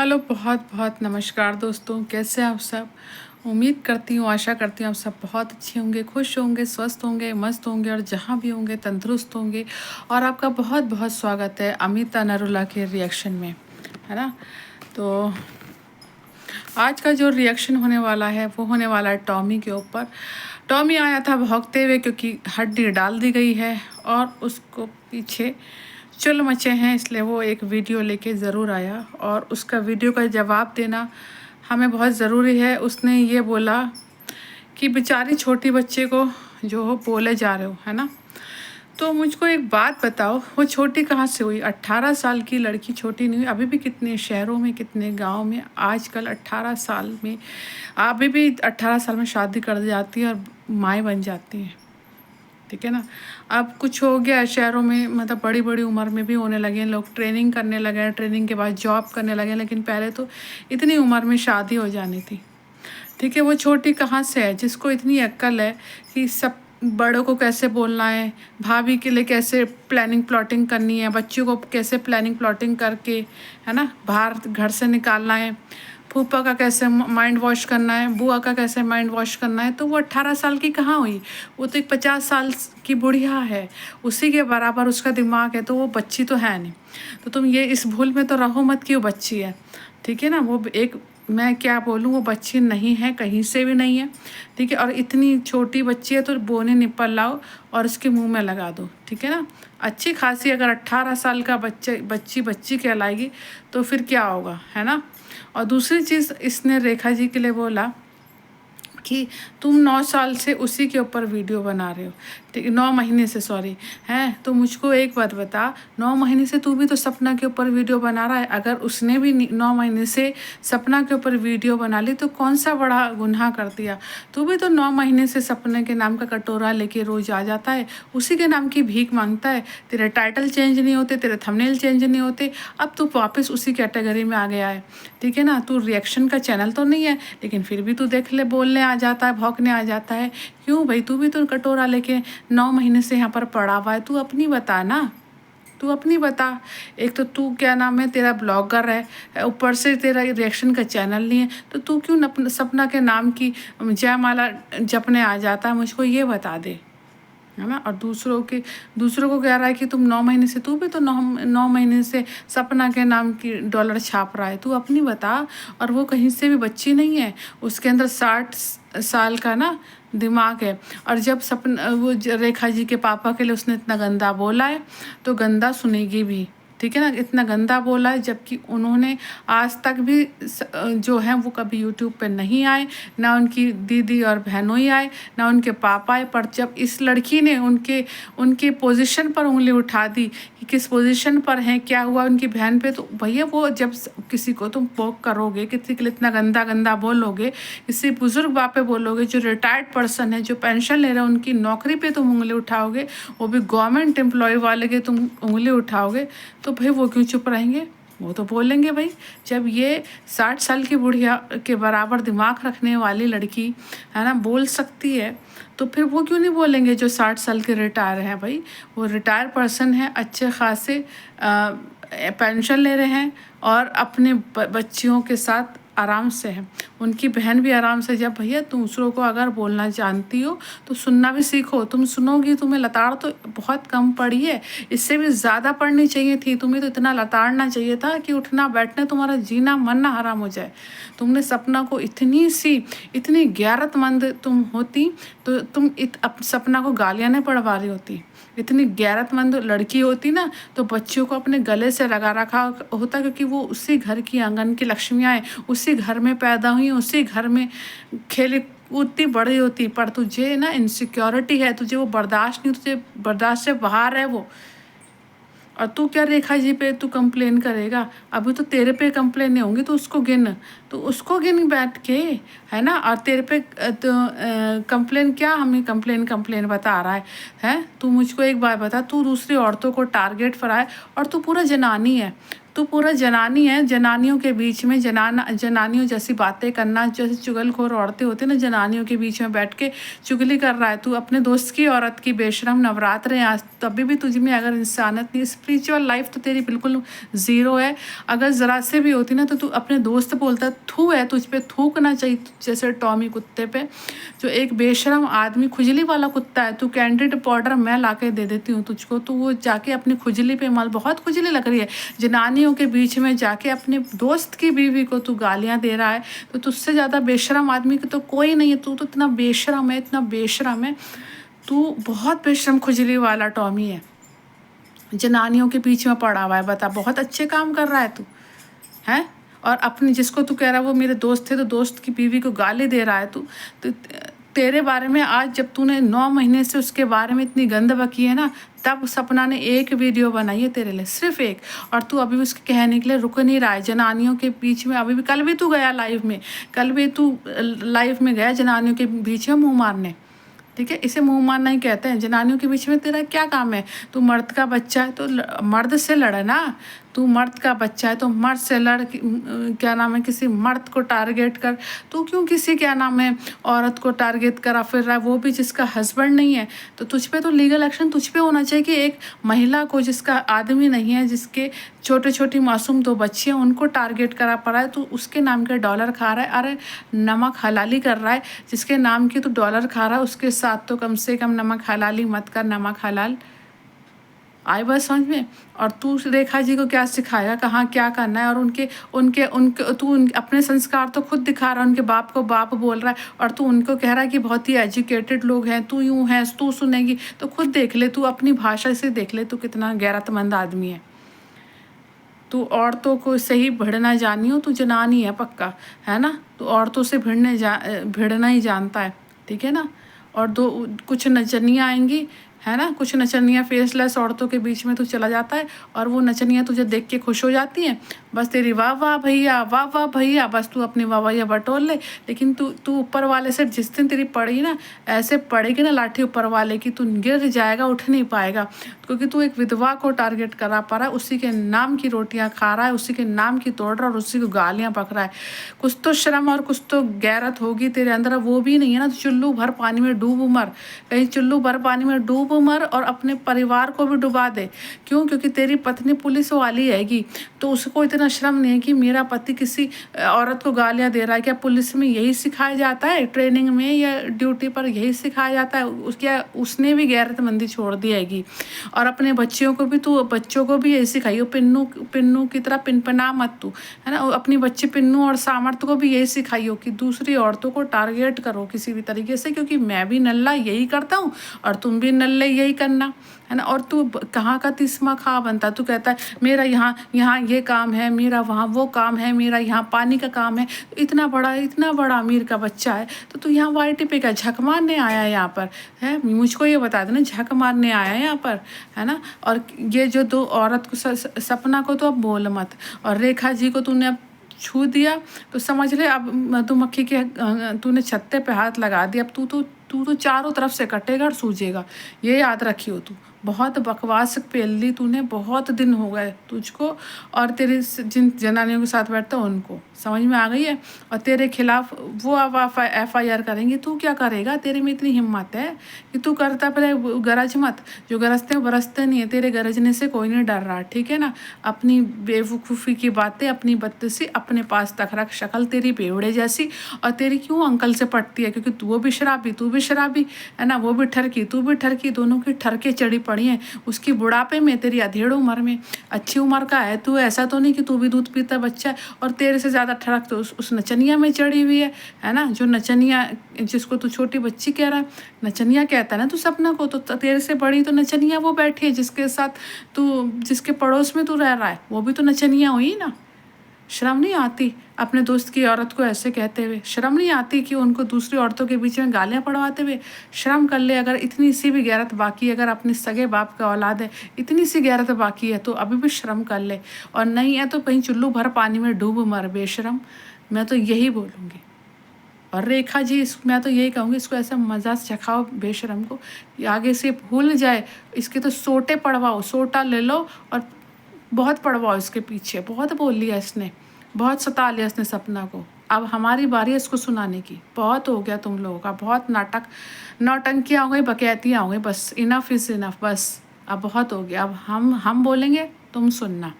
Hello, बहुत बहुत नमस्कार दोस्तों। कैसे हैं आप सब? उम्मीद करती हूँ, आशा करती हूँ आप सब बहुत अच्छे होंगे, खुश होंगे, स्वस्थ होंगे, मस्त होंगे और जहाँ भी होंगे तंदुरुस्त होंगे। और आपका बहुत बहुत स्वागत है अमिता नरूला के रिएक्शन में, है ना। तो आज का जो रिएक्शन होने वाला है वो होने वाला है टॉमी के ऊपर। टॉमी आया था भौंकते हुए क्योंकि हड्डी डाल दी गई है और उसको पीछे चुल मचे हैं, इसलिए वो एक वीडियो लेके ज़रूर आया और उसका वीडियो का जवाब देना हमें बहुत ज़रूरी है। उसने ये बोला कि बेचारी छोटी बच्चे को जो हो बोले जा रहे हो, है ना। तो मुझको एक बात बताओ, वो छोटी कहाँ से हुई? 18 साल की लड़की छोटी नहीं हुई? अभी भी कितने शहरों में, कितने गांव में आजकल 18 साल में, अभी भी 18 साल में शादी कर दी जाती है और माएँ बन जाती हैं, ठीक है ना। अब कुछ हो गया शहरों में, मतलब बड़ी बड़ी उम्र में भी होने लगे हैं लोग, ट्रेनिंग करने लगे हैं, ट्रेनिंग के बाद जॉब करने लगे हैं। लेकिन पहले तो इतनी उम्र में शादी हो जानी थी, ठीक है। वो छोटी कहाँ से है जिसको इतनी अक्ल है कि सब बड़ों को कैसे बोलना है, भाभी के लिए कैसे प्लानिंग प्लॉटिंग करनी है, बच्चों को कैसे प्लानिंग प्लॉटिंग करके, है ना, बाहर घर से निकालना है, फूफा का कैसे माइंड वॉश करना है, बुआ का कैसे माइंड वॉश करना है। तो वो 18 साल की कहाँ हुई? वो तो एक 50 साल की बुढ़िया है, उसी के बराबर उसका दिमाग है, तो वो बच्ची तो है नहीं। तो तुम ये इस भूल में तो रहो मत कि वो बच्ची है, ठीक है ना। वो एक, मैं क्या बोलूँ, वो बच्ची नहीं है, कहीं से भी नहीं है, ठीक है। और इतनी छोटी बच्ची है तो बोने निप्पल लाओ और उसके मुंह में लगा दो, ठीक है ना। अच्छी खासी अगर 18 साल का बच्ची कहलाएगी तो फिर क्या होगा, है ना। और दूसरी चीज़ इसने रेखा जी के लिए बोला कि तुम 9 साल से उसी के ऊपर वीडियो बना रहे हो, ठीक है, 9 महीने से, सॉरी, हैं। तो मुझको एक बात बता, 9 महीने से तू भी तो सपना के ऊपर वीडियो बना रहा है। अगर उसने भी 9 महीने से सपना के ऊपर वीडियो बना ली तो कौन सा बड़ा गुनाह कर दिया। तू भी तो 9 महीने से सपने के नाम का कटोरा लेके रोज आ जाता है, उसी के नाम की भीख मांगता है। तेरे टाइटल चेंज नहीं होते, तेरे थंबनेल चेंज नहीं होते, अब तू वापस उसी कैटेगरी में आ गया है, ठीक है ना। तू रिएक्शन का चैनल तो नहीं है, लेकिन फिर भी तू देख ले, बोलने आ जाता है, भौंकने आ जाता है। क्यों भाई? तू भी तो कटोरा लेके 9 महीने से यहाँ पर पड़ा हुआ है। तू अपनी बता ना, तू अपनी बता। एक तो तू क्या नाम है, तेरा ब्लॉगर है, ऊपर से तेरा रिएक्शन का चैनल नहीं है, तो तू क्यों सपना के नाम की जयमाला जपने आ जाता है? मुझको ये बता दे, है ना। और दूसरों को कह रहा है कि तुम 9 महीने से, तू भी तो 9 महीने से सपना के नाम की डॉलर छाप रहा है। तू अपनी बता। और वो कहीं से भी बच्ची नहीं है, उसके अंदर 60 साल का ना दिमाग है। और जब रेखा जी के पापा के लिए उसने इतना गंदा बोला है तो गंदा सुनेगी भी, ठीक है ना। इतना गंदा बोला है, जबकि उन्होंने आज तक भी जो है वो कभी यूट्यूब पे नहीं आए, ना उनकी दीदी और बहनों ही आए, ना उनके पापा आए। पर जब इस लड़की ने उनके उनके पोजीशन पर उंगली उठा दी कि किस पोजीशन पर हैं, क्या हुआ उनकी बहन पे, तो भैया वो जब किसी को तुम पोक करोगे, किसी के लिए इतना गंदा गंदा बोलोगे, किसी बुजुर्ग बाप पे बोलोगे, जो रिटायर्ड पर्सन है, जो पेंशन ले रहे हैं, उनकी नौकरी पे तुम उंगली उठाओगे, वो भी गवर्नमेंट एम्प्लॉय वाले के तुम उंगली उठाओगे, तो भाई वो क्यों चुप रहेंगे? वो तो बोलेंगे भाई। जब ये 60 साल की बुढ़िया के बराबर दिमाग रखने वाली लड़की, है ना, बोल सकती है, तो फिर वो क्यों नहीं बोलेंगे जो 60 साल के रिटायर हैं? भाई वो रिटायर पर्सन है, अच्छे खासे पेंशन ले रहे हैं और अपने बच्चियों के साथ आराम से है। उनकी बहन भी आराम से। जब भैया दूसरों को अगर बोलना जानती हो तो सुनना भी सीखो। तुम सुनोगी, तुम्हें लताड़ तो बहुत कम पड़ी है, इससे भी ज़्यादा पढ़नी चाहिए थी। तुम्हें तो इतना लताड़ना चाहिए था कि उठना बैठना तुम्हारा जीना मरना हराम हो जाए। तुमने सपना को इतनी गैरतमंद तुम होती तो तुम सपना को गालियाँ नहीं पढ़वा रही होती। इतनी गैरतमंद लड़की होती ना तो बच्चियों को अपने गले से लगा रखा होता, क्योंकि वो उसी घर की आंगन की लक्ष्मियाँ हैं, उसी घर में पैदा हुई, उसी घर में खेली कूदती बड़ी होती। पर तुझे ना इनसिक्योरिटी है, तुझे वो बर्दाश्त नहीं, तुझे बर्दाश्त से बाहर है वो। और तू क्या रेखा जी पे तू कंप्लेन करेगा? अभी तो तेरे पे कंप्लेन नहीं होंगी, तो उसको गिन बैठ के, है ना। और तेरे पे तो कंप्लेन क्या, हमें कंप्लेन बता रहा है। तू मुझको एक बात बता, तू दूसरी औरतों को टारगेट पर आए, और तू पूरा जनानी है, तू पूरा जनानी है, जनानियों के बीच में जनानियों जैसी बातें करना, जैसे चुगलखोर औरतें होती हैं ना, जनानियों के बीच में बैठ के चुगली कर रहा है तू अपने दोस्त की औरत की। बेशरम, नवरात्र हैं आज, तभी भी तुझ में अगर इंसानियत नहीं, स्पिरिचुअल लाइफ तो तेरी बिल्कुल ज़ीरो है। अगर ज़रा से भी होती ना तो तू अपने दोस्त बोलता, थू है तुझ पे, थूकना चाहिए जैसे टॉमी कुत्ते पे, जो एक बेशरम आदमी, खुजली वाला कुत्ता है। तू कैंडिड पाउडर मैं ला के दे देती हूँ तुझको, तो वो जाके अपनी खुजली पे मल, बहुत खुजली लग रही है, जनानियों के बीच में जाके अपने दोस्त की बीवी को तू गालियाँ दे रहा है। तो तुझसे ज़्यादा बेशरम आदमी की तो कोई नहीं है। तू तो इतना बेशरम है, इतना बेशरम है तू, बहुत बेशरम खुजली वाला टॉमी है, जनानियों के बीच में पड़ा हुआ है। बता, बहुत अच्छे काम कर रहा है तू, है? और अपने जिसको तू कह रहा है वो मेरे दोस्त थे, तो दोस्त की बीवी को गाली दे रहा है तू। तो तेरे बारे में आज जब तूने 9 महीने से उसके बारे में इतनी गंद बकी है ना, तब सपना ने एक वीडियो बनाई है तेरे लिए, सिर्फ एक, और तू अभी भी उसके कहने के लिए रुक नहीं रहा है। जनानियों के बीच में अभी भी, कल भी तू गया लाइव में, कल भी तू लाइव में गया जनानियों के बीच में मुँह मारने, ठीक है? इसे मुँह मारना ही कहते हैं। जनानियों के बीच में तेरा क्या काम है? तू मर्द का बच्चा है तो मर्द से लड़ ना। तू मर्द का बच्चा है तो मर्द से लड़, क्या नाम है, किसी मर्द को टारगेट कर। तू क्यों किसी, क्या नाम है, औरत को टारगेट करा फिर रहा है, वो भी जिसका हस्बैंड नहीं है। तो तुझ पे तो लीगल एक्शन तुझ पे होना चाहिए कि एक महिला को, जिसका आदमी नहीं है, जिसके छोटे छोटी मासूम 2 बच्चे हैं, उनको टारगेट करा पड़ा है। तू उसके नाम के डॉलर खा रहा है। अरे नमक हलाली कर रहा है, जिसके नाम की तू डॉलर खा रहा है उसके साथ तो कम से कम नमक हलाली मत कर। नमक हलाल आई बात समझ में? और तू रेखा जी को क्या सिखाया, कहाँ क्या करना है? और उनके उनके उनके तू अपने संस्कार तो खुद दिखा रहा है, उनके बाप को बाप बोल रहा है, और तू उनको कह रहा है कि बहुत ही एजुकेटेड लोग हैं, तू यूँ है, तू सुनेगी। तो खुद देख ले, तू अपनी भाषा से देख ले, तू कितना गैरतमंद आदमी है। तू औरतों को सही भिड़ना जानी हो, तू जनानी है पक्का, है ना? तू औरतों से भिड़ना ही जानता है, ठीक है ना? और कुछ नचनियाँ आएंगी, है ना, कुछ नचनियाँ फेसलेस औरतों के बीच में तू चला जाता है, और वो नचनियाँ तुझे देख के खुश हो जाती हैं। बस तेरी वाह वाह भैया, वाह वाह भैया, बस तू अपनी वाह वाह बटोर ले। लेकिन तू ऊपर वाले से जिस दिन तेरी पड़ी ना, ऐसे पड़ेगी ना लाठी ऊपर वाले की, तू गिर जाएगा, उठ नहीं पाएगा। क्योंकि तू एक विधवा को टारगेट करा पा रहा है, उसी के नाम की रोटियां खा रहा है, उसी के नाम की तोड़ रहा है, और उसी को गालियां बक रहा है। कुछ तो शर्म और कुछ तो गैरत होगी तेरे अंदर, वो भी नहीं है ना। तो चुल्लू भर पानी में डूब मर, कहीं चुल्लू भर पानी में डूब मर, और अपने परिवार को भी डुबा दे। क्यों? क्योंकि तेरी पत्नी पुलिस वाली हैगी, तो उसको इतना शर्म नहीं है कि मेरा पति किसी औरत को गालियां दे रहा है। क्या पुलिस में यही सिखाया जाता है, ट्रेनिंग में या ड्यूटी पर यही सिखाया जाता है? उसने भी गैरतमंदी छोड़ दी हैगी। और अपने बच्चों को भी यही सिखाइयो, पिन्नू की तरह पिनपना मत तू, है ना? अपनी बच्ची पिन्नू और सामर्थ को भी यही सिखाइयो कि दूसरी औरतों को टारगेट करो किसी भी तरीके से, क्योंकि मैं भी नल्ला यही करता हूँ और तुम भी नल्ले यही करना, है ना? और तू कहाँ का तिस्मा खा बनता, तू कहता है मेरा यहाँ ये काम है, मेरा वहाँ वो काम है, मेरा यहाँ पानी का काम है। तो इतना बड़ा अमीर का बच्चा है, तो तू यहाँ वाईटी पे क्या झक मारने आया है यहाँ पर, है? मुझको ये बता देना, झक मारने आया है यहाँ पर, है ना? और ये जो 2 औरत को, सपना को तो अब बोल मत, और रेखा जी को तूने अब छू दिया तो समझ ले अब मधुमक्खी के तूने छत्ते पे हाथ लगा दिया। अब तू तो चारों तरफ से कटेगा और सूझेगा, ये याद रखियो। तू बहुत बकवास पेल ली तूने, बहुत दिन हो गए तुझको, और तेरे जिन जनानियों के साथ बैठता उनको समझ में आ गई है, और तेरे खिलाफ वो अब FIR करेंगी। तू क्या करेगा? तेरे में इतनी हिम्मत है कि तू करता, पहले गरज मत, जो गरजते हैं बरसते नहीं है, तेरे गरजने से कोई नहीं डर रहा, ठीक है ना? अपनी बेवकूफ़ी की बातें, अपनी बदतसी अपने पास तक रख, शक्ल तेरी बेवड़े जैसी। और तेरी क्यों अंकल से पटती है? क्योंकि वो भी शराबी, तू भी शराबी, है ना? वो भी ठरकी, तू भी ठरकी, दोनों की ठरके चढ़ी पड़ी हैं। उसकी बुढ़ापे में, तेरी अधेड़ उम्र में, अच्छी उम्र का है तू, ऐसा तो नहीं कि तू भी दूध पीता बच्चा है। और तेरे से ज़्यादा ठरक तो उस नचनिया में चढ़ी हुई है ना? जो नचनिया, जिसको तू छोटी बच्ची कह रहा है, नचनिया कहता है ना तू सपना को, तो तेरे से बड़ी तो नचनिया वो बैठी है, जिसके साथ तू, जिसके पड़ोस में तू रह रहा है, वो भी तो नचनिया हुई ना। शर्म नहीं आती अपने दोस्त की औरत को ऐसे कहते हुए? शर्म नहीं आती कि उनको दूसरी औरतों के बीच में गालियाँ पड़वाते हुए? शर्म कर ले। अगर इतनी सी भी गैरत बाकी है, अगर अपने सगे बाप का औलाद है, इतनी सी गैरत बाकी है, तो अभी भी शर्म कर ले। और नहीं है तो कहीं चुल्लू भर पानी में डूब मर, बेशरम। मैं तो यही बोलूँगी। और रेखा जी, मैं तो यही कहूँगी, इसको ऐसा मज़ा चखाओ बेशरम को, कि आगे से भूल जाए, इसके तो सोटे पड़वाओ, सोटा ले लो और बहुत पड़वाओ इसके पीछे, बहुत बोल लिया इसने, बहुत सता लिया इसने सपना को। अब हमारी बारी है इसको सुनाने की। बहुत हो गया तुम लोगों का, बहुत नाटक नौटंकियाँ हो गई, बकैतियाँ हो गई, बस इनफ इज़ इनफ, बस अब बहुत हो गया। अब हम बोलेंगे, तुम सुनना।